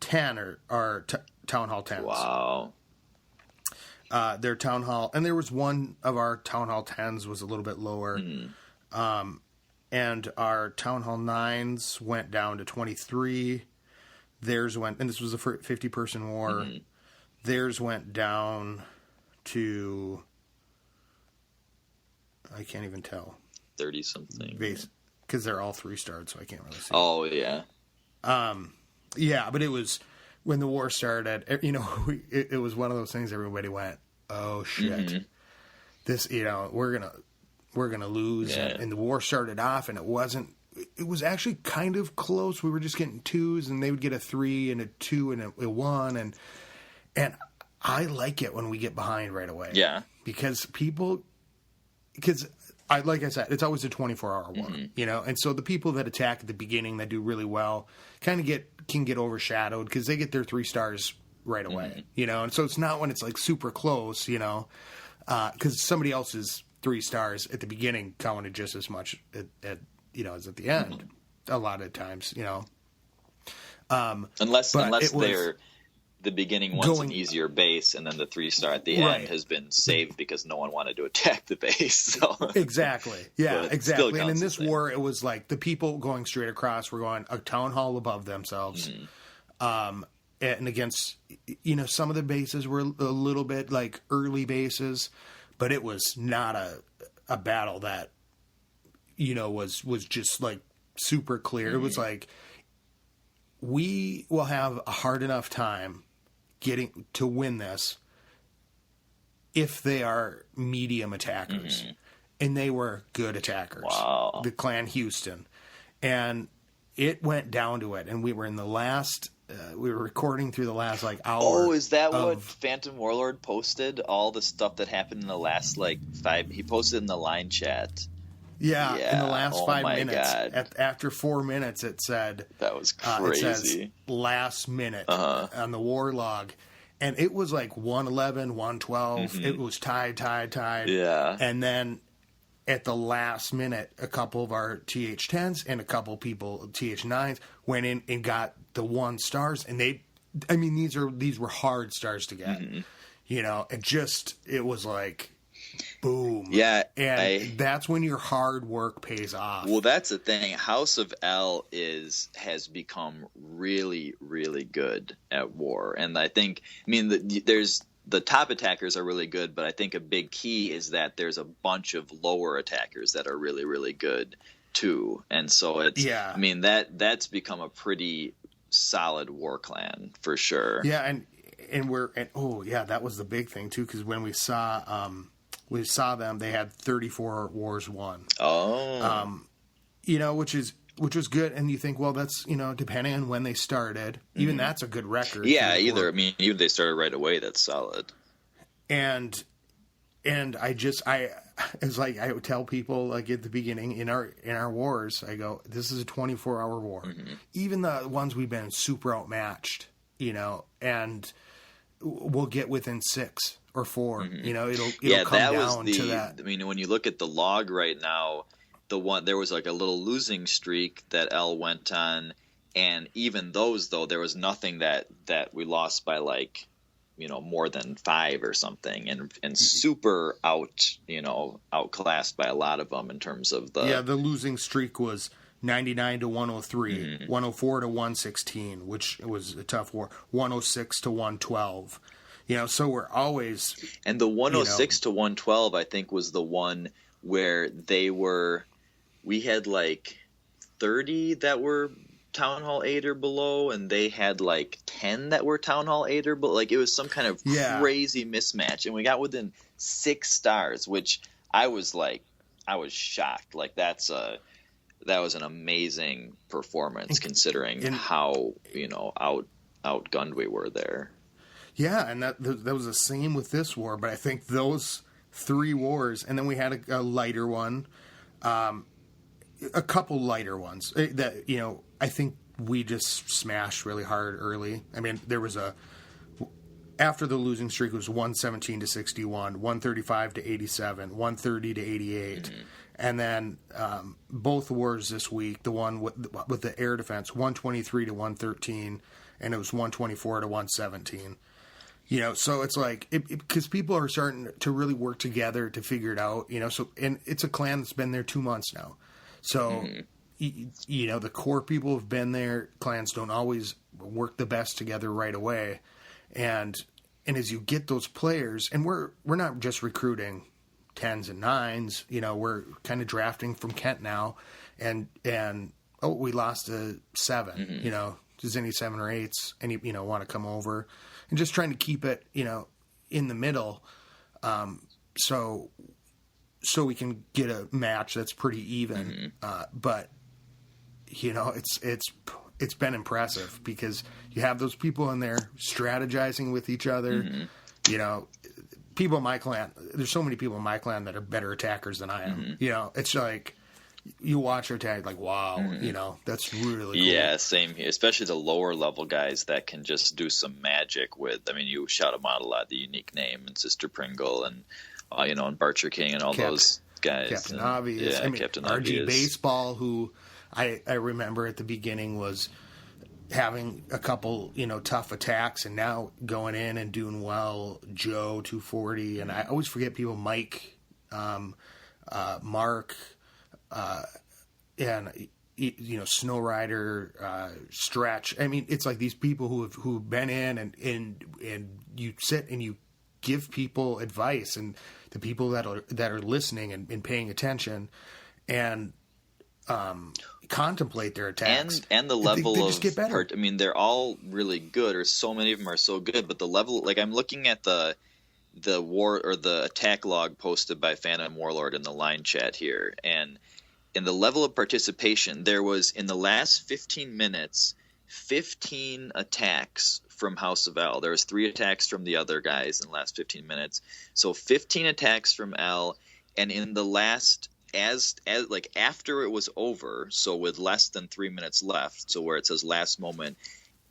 10 are town hall 10s. Wow. Their town hall, and there was one of our town hall 10s was a little bit lower. And our town hall 9s went down to 23. Theirs went, and this was a 50-person war. Theirs went down to, I can't even tell. 30-something. Because they're all 3-starred, so I can't really see. Oh, yeah. Yeah, but it was, when the war started, you know, it was one of those things everybody went, oh, shit. This, you know, we're gonna lose. Yeah. And the war started off, and it was actually kind of close. We were just getting 2s, and they would get a 3 and a 2 and a 1. And I like it when we get behind right away. Yeah. Because like I said, it's always a 24-hour war, you know? And so the people that attack at the beginning that do really well kind of can get overshadowed because they get their 3 stars right away, you know? And so it's not when it's like super close, you know, because somebody else's 3 stars at the beginning counted just as much at you know, as at the end a lot of times, you know? Unless they're the beginning one's an easier base, and then the 3-star at the end has been saved because no one wanted to attack the base. So. Exactly. Yeah, exactly. And in this war, it was like the people going straight across were going a town hall above themselves. And against, you know, some of the bases were a little bit like early bases, but it was not a battle that, you know, was just like super clear. It was like, we will have a hard enough time getting to win this if they are medium attackers. And they were good attackers. Wow. The clan Houston. And it went down to it. And we were in the last, we were recording through the last like hour. Oh, is that what Phantom Warlord posted? All the stuff that happened in the last like 5, he posted in the line chat. Yeah, in the last 5 minutes. God. After 4 minutes, it said... That was crazy. It says last minute on the war log. And it was like 111, 112. It was tied. Yeah. And then at the last minute, a couple of our TH10s and a couple people, TH9s, went in and got the 1 stars. And these were hard stars to get. You know, it was like... Boom. Yeah. And that's when your hard work pays off. Well, that's the thing. House of L has become really, really good at war. And I think, there's the top attackers are really good, but I think a big key is that there's a bunch of lower attackers that are really, really good too. And so it's, that's become a pretty solid war clan for sure. Yeah. And that was the big thing too. Cause when we saw them, they had 34 wars won. Oh. You know, which was good. And you think, well, that's, you know, depending on when they started, even that's a good record. Yeah, even they started right away, that's solid. And it's like I would tell people like at the beginning in our wars, I go, this is a 24-hour war. Even the ones we've been super outmatched, you know, and we'll get within 6 or 4. You know, it'll come down to that. I mean, when you look at the log right now, there was like a little losing streak that L went on, and even those though, there was nothing that we lost by like, you know, more than 5 or something, and super outclassed by a lot of them in terms of the losing streak was 99 to 103, 104 to 116, which was a tough war, 106 to 112. You know, so we're always... And the 106 to 112, I think, was the one where we had like 30 that were Town Hall 8 or below, and they had like 10 that were Town Hall 8 or below. Like, it was some kind of crazy mismatch. And we got within 6 stars, which I was shocked. Like, that was an amazing performance considering how, you know, outgunned we were there. Yeah, and that was the same with this war, but I think those 3 wars, and then we had a lighter one, a couple lighter ones that, I think we just smashed really hard early. I mean, there was after the losing streak, it was 117 to 61, 135 to 87, 130 to 88. Mm-hmm. And then both wars this week, the one with the air defense, 123 to 113, and it was 124 to 117. So it's like, because people are starting to really work together to figure it out, so, and it's a clan that's been there 2 months now. So, the core people have been there. Clans don't always work the best together right away. And as you get those players, and we're not just recruiting 10s and 9s, we're kind of drafting from Kent now. And we lost a 7, Mm-hmm. Does any 7 or 8s, any, want to come over? And just trying to keep it, in the middle, so we can get a match that's pretty even. Mm-hmm. But it's been impressive because you have those people in there strategizing with each other. Mm-hmm. People in my clan. There's so many people in my clan that are better attackers than I am. Mm-hmm. It's like you watch her tag, like, wow, that's really cool. Yeah, same here. Especially the lower level guys that can just do some magic with. I mean, you shout them out a lot. The Unique Name and Sister Pringle and and Barcher King and all those guys. Captain Obvious. Yeah, Captain RG Obvious. Baseball, who I remember at the beginning was having a couple, tough attacks, and now going in and doing well. Joe 240, and I always forget people. Mike, Mark. And Snow Rider, Stretch. I mean, it's like these people who've been in and you sit and you give people advice, and the people that are listening and paying attention and contemplate their attacks and the level they of just get better. I mean, they're all really good, or so many of them are so good, but the level, like I'm looking at the war or the attack log posted by Phantom Warlord in the line chat here, and in the level of participation, there was, in the last 15 minutes, 15 attacks from House of L. There was 3 attacks from the other guys in the last 15 minutes. So 15 attacks from L, and in the last, as like after it was over, so with less than 3 minutes left, so where it says last moment,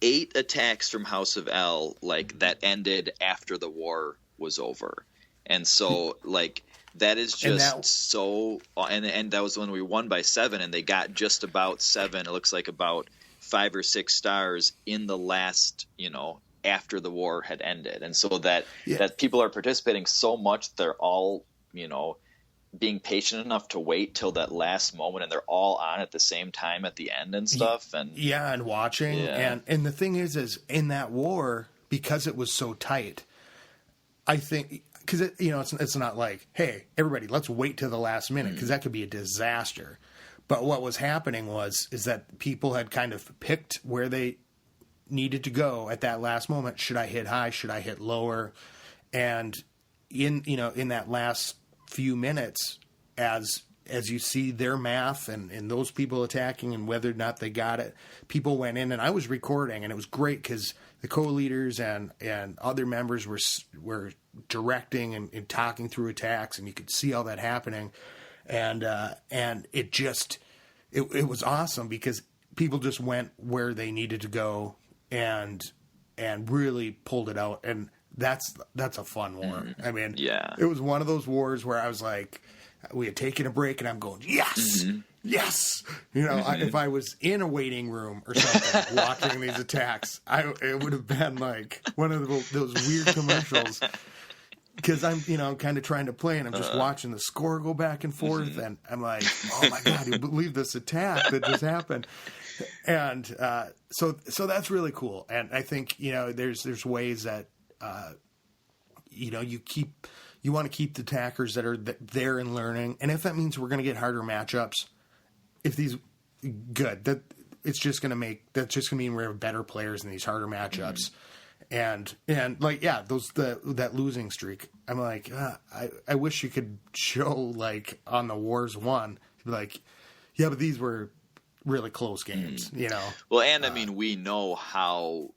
8 attacks from House of L, like that ended after the war was over. And so, like, that is just so, and that was when we won by 7, and they got just about 7. It looks like about 5 or 6 stars in the last, after the war had ended. And so that people are participating so much, they're all, being patient enough to wait till that last moment, and they're all on at the same time at the end and stuff. And and watching. Yeah. And the thing is in that war, because it was so tight, I think, because it's not like, hey, everybody, let's wait till the last minute, because that could be a disaster. But what was happening is that people had kind of picked where they needed to go at that last moment. Should I hit high? Should I hit lower? And in that last few minutes, as you see their math and those people attacking and whether or not they got it, people went in, and I was recording, and it was great because the co-leaders and other members were directing and talking through attacks, and you could see all that happening, and it was awesome because people just went where they needed to go and really pulled it out, and that's a fun war. I mean, it was one of those wars where I was like, we had taken a break, and I'm going, yes. Yes, if I was in a waiting room or something watching these attacks, it would have been like one of those weird commercials. Because I'm kind of trying to play, and I'm just watching the score go back and forth, and I'm like, oh my god, you believe this attack that just happened? And so that's really cool. And I think there's ways that you want to keep the attackers that are there and learning, and if that means we're going to get harder matchups. If these good, that's just going to mean we have better players in these harder matchups, and like that losing streak. I'm like, I wish you could show like on the Wars one, like, but these were really close games, Well, and I mean, we know how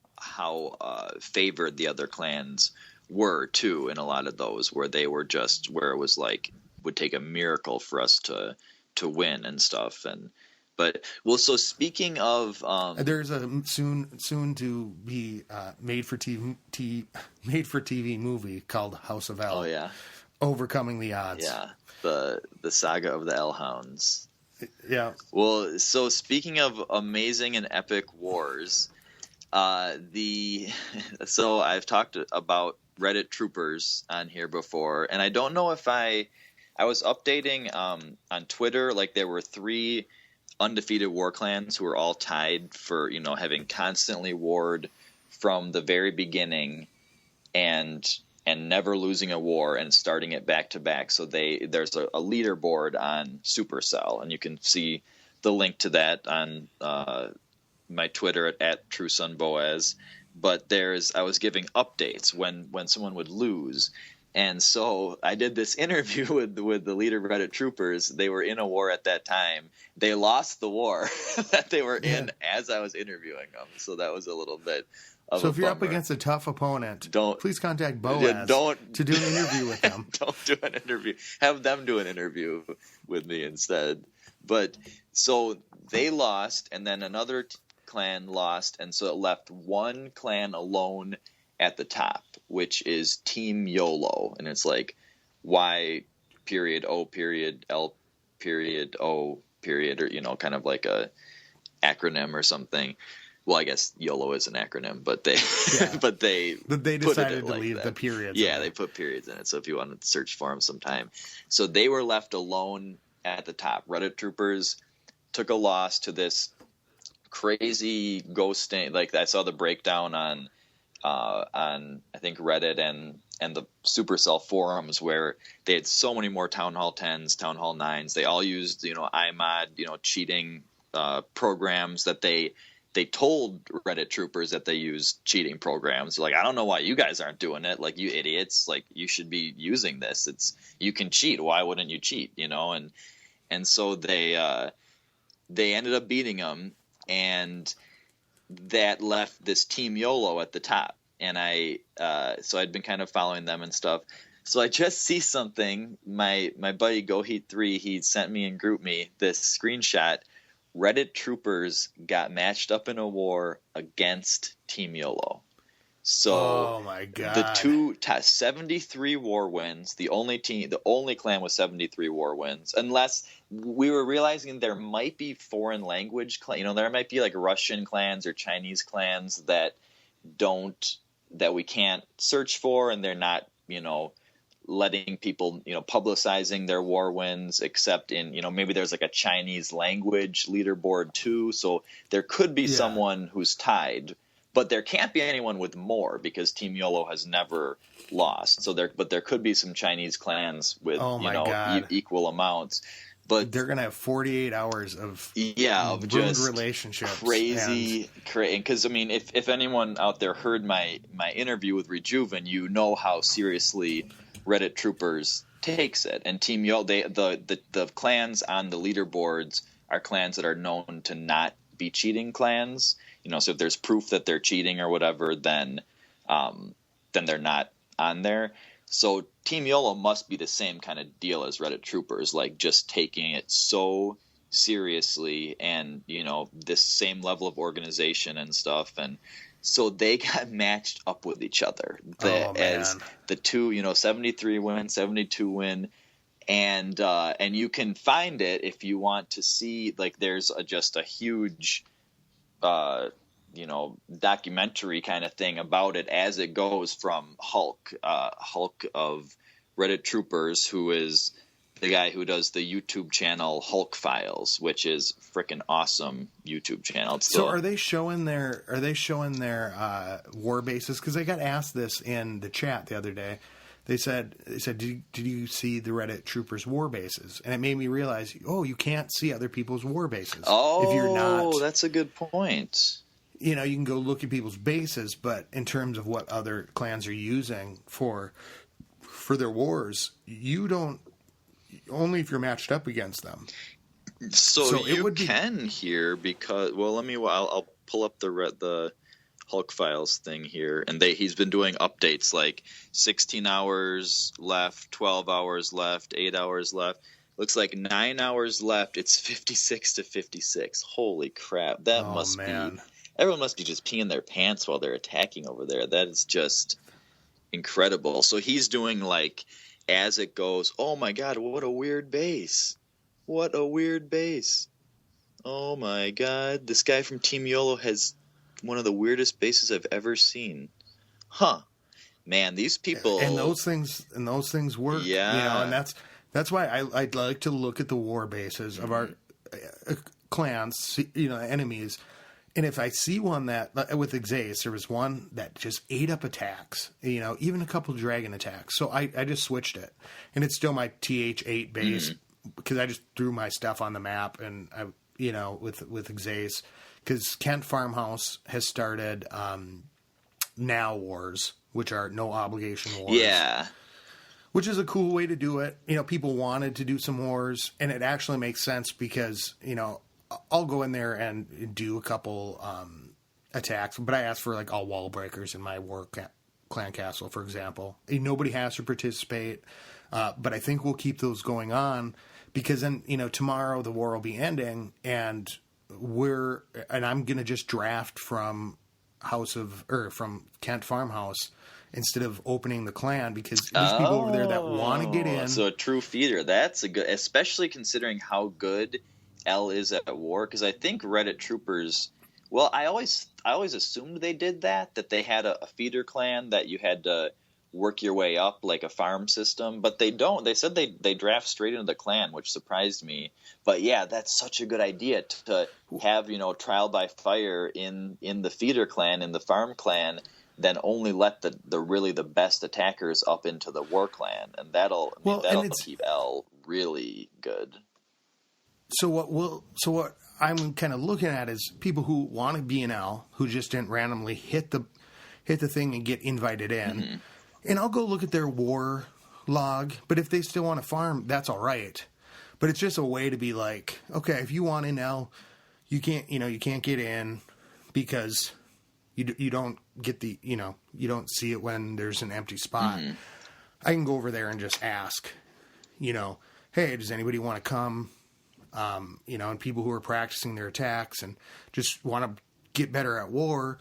favored the other clans were too in a lot of those, where they were just where it was like would take a miracle for us to win and stuff. So speaking of there's a soon to be made for TV movie called House of L. Oh yeah, Overcoming the Odds. yeah, the saga of the L Hounds. Yeah. Well, so speaking of amazing and epic wars, so I've talked about Reddit troopers on here before, and I don't know if I was updating on Twitter, like there were 3 undefeated war clans who were all tied for, having constantly warred from the very beginning and never losing a war and starting it back to back. So there's a leaderboard on Supercell, and you can see the link to that on my Twitter at TrueSonBoaz. But I was giving updates when someone would lose. And so I did this interview with the leader of Reddit troopers. They were in a war at that time. They lost the war that they were in as I was interviewing them. So that was a little bit of So a if you're up bummer. against a tough opponent, please contact Boaz to do an interview with them. Don't do an interview. Have them do an interview with me instead. But so they lost, and then another clan lost, and so it left one clan alone at the top, which is Team YOLO, and it's like Y period O period L period O period, or kind of like a acronym or something. Well, I guess YOLO is an acronym, but they they decided to leave that. The periods. Yeah, they put periods in it. So if you want to search for them sometime, so they were left alone at the top. Reddit troopers took a loss to this crazy ghosting. Like I saw the breakdown on I think Reddit and the Supercell forums, where they had so many more Town Hall 10s, Town Hall 9s. They all used iMod, cheating programs that they told Reddit troopers that they used cheating programs. Like, I don't know why you guys aren't doing it. Like, you idiots, like you should be using this. You can cheat. Why wouldn't you cheat? And so they ended up beating them, and that left this Team YOLO at the top. And so I'd been kind of following them and stuff. So I just see something. My buddy GoHeat3, he sent me and grouped me this screenshot. Reddit troopers got matched up in a war against Team YOLO. So oh my god, the 73 war wins. The only clan with 73 war wins. Unless we were realizing there might be foreign language there might be like Russian clans or Chinese clans that we can't search for, and they're not letting people publicizing their war wins, except in maybe there's like a Chinese language leaderboard too. So there could be someone who's tied. But there can't be anyone with more, because Team YOLO has never lost. So there could be some Chinese clans with equal amounts. But they're gonna have 48 hours of just relationships, crazy. Because I mean, if anyone out there heard my interview with Rejuven, you know how seriously Reddit troopers takes it. And Team YOLO, the clans on the leaderboards are clans that are known to not be cheating clans. So if there's proof that they're cheating or whatever, then they're not on there. So Team YOLO must be the same kind of deal as Reddit troopers, like just taking it so seriously, and this same level of organization and stuff. And so they got matched up with each other as the two, 73 win, 72 win. And you can find it if you want to see, like, there's just a huge documentary kind of thing about it as it goes from Hulk of Reddit troopers, who is the guy who does the YouTube channel Hulk Files, which is freaking awesome YouTube channel. So are they showing their war bases? Because I got asked this in the chat the other day. They said, did you see the Reddit troopers' war bases? And it made me realize, you can't see other people's war bases. Oh, if you're not, that's a good point. You can go look at people's bases, but in terms of what other clans are using for their wars, you don't. Only if you're matched up against them. So you can here, because I'll pull up the Hulk Files thing here, and he's been doing updates like 16 hours left, 12 hours left, 8 hours left. Looks like 9 hours left. It's 56 to 56. Holy crap! That must be. Everyone must be just peeing their pants while they're attacking over there. That is just incredible. So he's doing like as it goes. Oh my god! What a weird base! What a weird base! Oh my god! This guy from Team YOLO has one of the weirdest bases I've ever seen. Huh? Man, these people and those things work. Yeah, and that's why I'd like to look at the war bases of our clans, enemies. And if I see one that, with Exace, there was one that just ate up attacks, even a couple dragon attacks. So I just switched it. And it's still my TH8 base because I just threw my stuff on the map and with Exace. Because Kent Farmhouse has started now wars, which are no obligation wars. Yeah. Which is a cool way to do it. People wanted to do some wars, and it actually makes sense because, I'll go in there and do a couple attacks, but I ask for like all wall breakers in my war clan castle, for example. Nobody has to participate, but I think we'll keep those going on because then, tomorrow the war will be ending, and I'm going to just draft from from Kent Farmhouse instead of opening the clan because there's people over there that want to get in. So a true feeder. That's a good, especially considering how good L is at war. Because I think Reddit troopers. Well, I always assumed they did that they had a feeder clan that you had to work your way up like a farm system, but they don't. They said they draft straight into the clan, which surprised me. But yeah, that's such a good idea to have trial by fire in the feeder clan, in the farm clan, then only let the really the best attackers up into the war clan, and that'll keep L really good. So what I'm kind of looking at is people who want to be in L who just didn't randomly hit the thing and get invited in, and I'll go look at their war log. But if they still want to farm, that's all right. But it's just a way to be like, okay, if you want in L, you can't get in because you don't get you don't see it when there's an empty spot. I can go over there and just ask, hey, does anybody want to come? And people who are practicing their attacks and just want to get better at war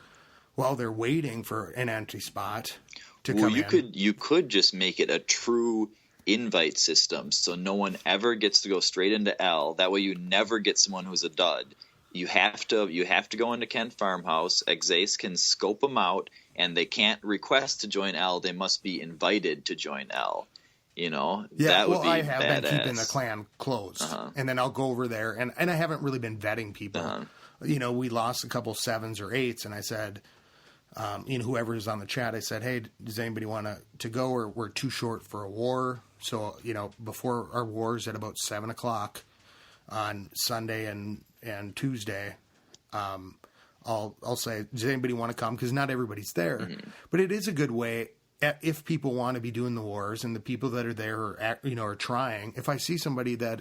while they're waiting for an empty spot to come in. You could just make it a true invite system so no one ever gets to go straight into L. That way you never get someone who's a dud. You have to go into Kent Farmhouse. Exace can scope them out, and they can't request to join L. They must be invited to join L. That would be I have badass. been keeping the clan closed, and then I'll go over there, and I haven't really been vetting people. We lost a couple 7s or 8s, and I said, whoever is on the chat, I said, hey, does anybody want to go, or we're too short for a war? So, before our wars at about 7 o'clock on Sunday and Tuesday, I'll say, does anybody want to come? Because not everybody's there, but it is a good way. If people want to be doing the wars and the people that are there are trying, if I see somebody that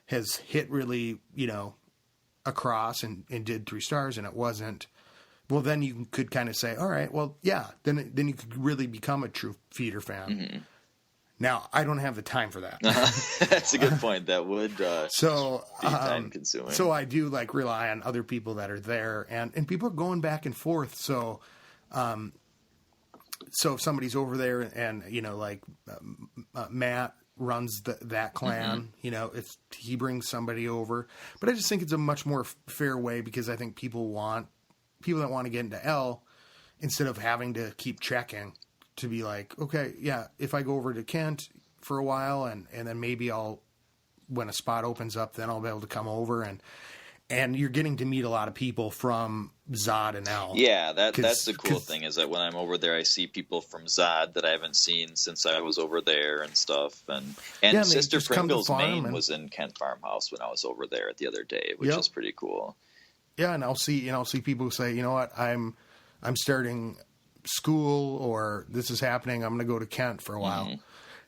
has hit really, across and did 3 stars and it wasn't, well, then you could kind of say, all right, well, yeah, then you could really become a true feeder fan. Now, I don't have the time for that. That's a good point. That would be time consuming. So I do rely on other people that are there, and people are going back and forth. So, so if somebody's over there and, Matt runs that clan, if he brings somebody over. But I just think it's a much more fair way because I think people that want to get into L, instead of having to keep checking, to be like, okay, yeah, if I go over to Kent for a while and then maybe when a spot opens up, then I'll be able to come over and you're getting to meet a lot of people from Zod and L. Yeah, that's the cool thing is that when I'm over there, I see people from Zod that I haven't seen since I was over there and stuff. And Sister Pringle's main was in Kent Farmhouse when I was over there the other day, which is pretty cool. Yeah, and I'll see people who say, you know what, I'm starting school or this is happening. I'm going to go to Kent for a while.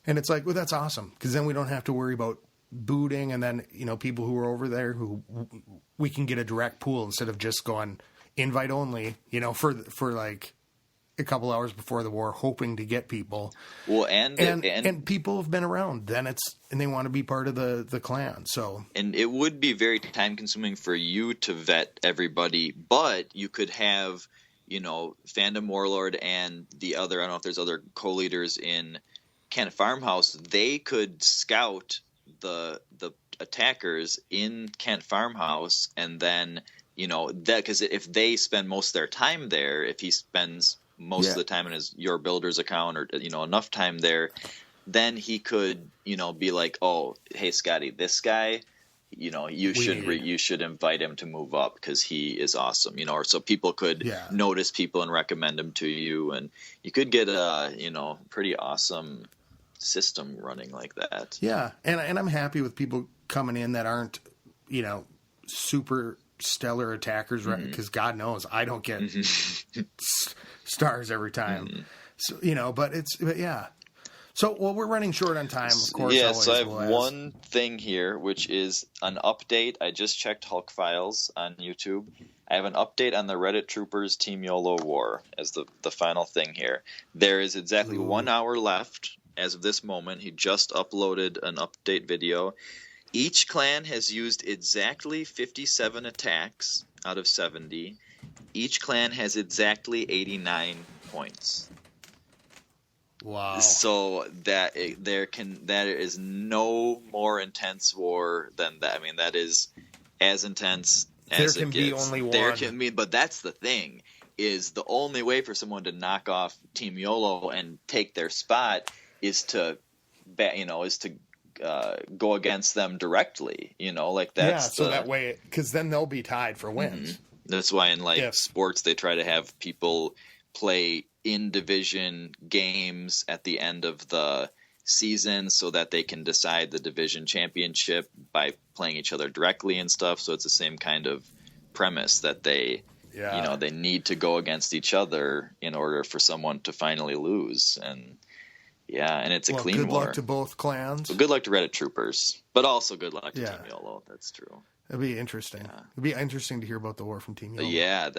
And it's like, well, that's awesome because then we don't have to worry about booting, and then people who are over there who we can get a direct pool instead of just going invite only, for like a couple hours before the war, hoping to get people. Well, and people have been around. And they want to be part of the clan. So, and it would be very time consuming for you to vet everybody, but you could have, Fandom Warlord and the other, I don't know if there's other co-leaders in Kent Farmhouse. They could scout the attackers in Kent Farmhouse, and then that, because if they spend most of their time there, if he spends most of the time in your builder's account, or enough time there, then he could be like, oh, hey Scotty, this guy, you should invite him to move up because he is awesome, or so people could notice people and recommend him to you, and you could get a pretty awesome system running like that. Yeah, and I'm happy with people coming in that aren't super stellar attackers, right? Because God knows I don't get stars every time. So but yeah. So we're running short on time, of course. Yeah, so I have one thing here, which is an update. I just checked Hulk Files on YouTube. I have an update on the Reddit Troopers Team YOLO War as the final thing here. There is exactly 1 hour left as of this moment. He just uploaded an update video. Each clan has used exactly 57 attacks out of 70. Each clan has exactly 89 points. Wow! So that is no more intense war than that. I mean, that is as intense as it gets. There can be only one. But that's the thing: is the only way for someone to knock off Team YOLO and take their spot is to go against them directly. Like that's that way, because then they'll be tied for wins. Mm-hmm. That's why in sports they try to have people play in division games at the end of the season so that they can decide the division championship by playing each other directly and stuff. So it's the same kind of premise that they need to go against each other in order for someone to finally lose. And it's a clean war. Good luck to both clans. Well, good luck to Reddit Troopers, but also good luck to Team YOLO. That's true. It'd be interesting. Yeah. It'd be interesting to hear about the war from Team YOLO. Yeah,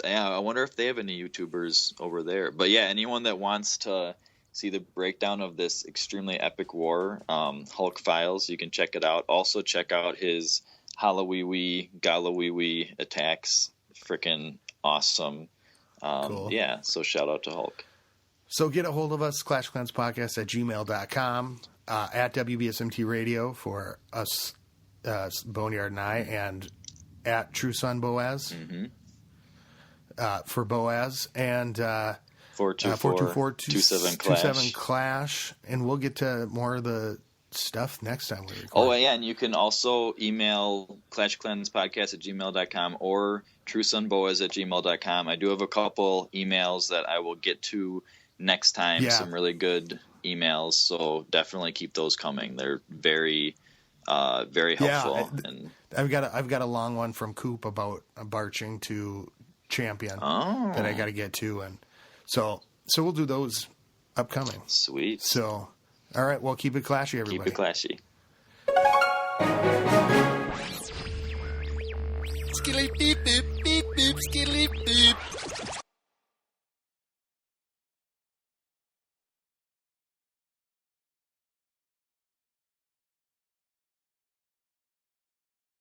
I wonder if they have any YouTubers over there. But yeah, anyone that wants to see the breakdown of this extremely epic war, Hulk Files, you can check it out. Also check out his Halawiwi, Galawiwi attacks. Freaking awesome. Cool. Yeah, so shout out to Hulk. So get a hold of us, clashclanspodcast@gmail.com, at WBSMT Radio for us, Boneyard and I, and at True Son Boaz for Boaz, and 424-27 Clash, and we'll get to more of the stuff next time we record. Oh, yeah, and you can also email clashclanspodcast@gmail.com or truesonboaz@gmail.com. I do have a couple emails that I will get to next time, some really good emails, so definitely keep those coming. They're very very helpful. And I've got a long one from Coop about barching to champion that I got to get to, and so we'll do those upcoming. Sweet. So, all right, well, keep it clashy, everybody. Keep it clashy. Skilly beep beep.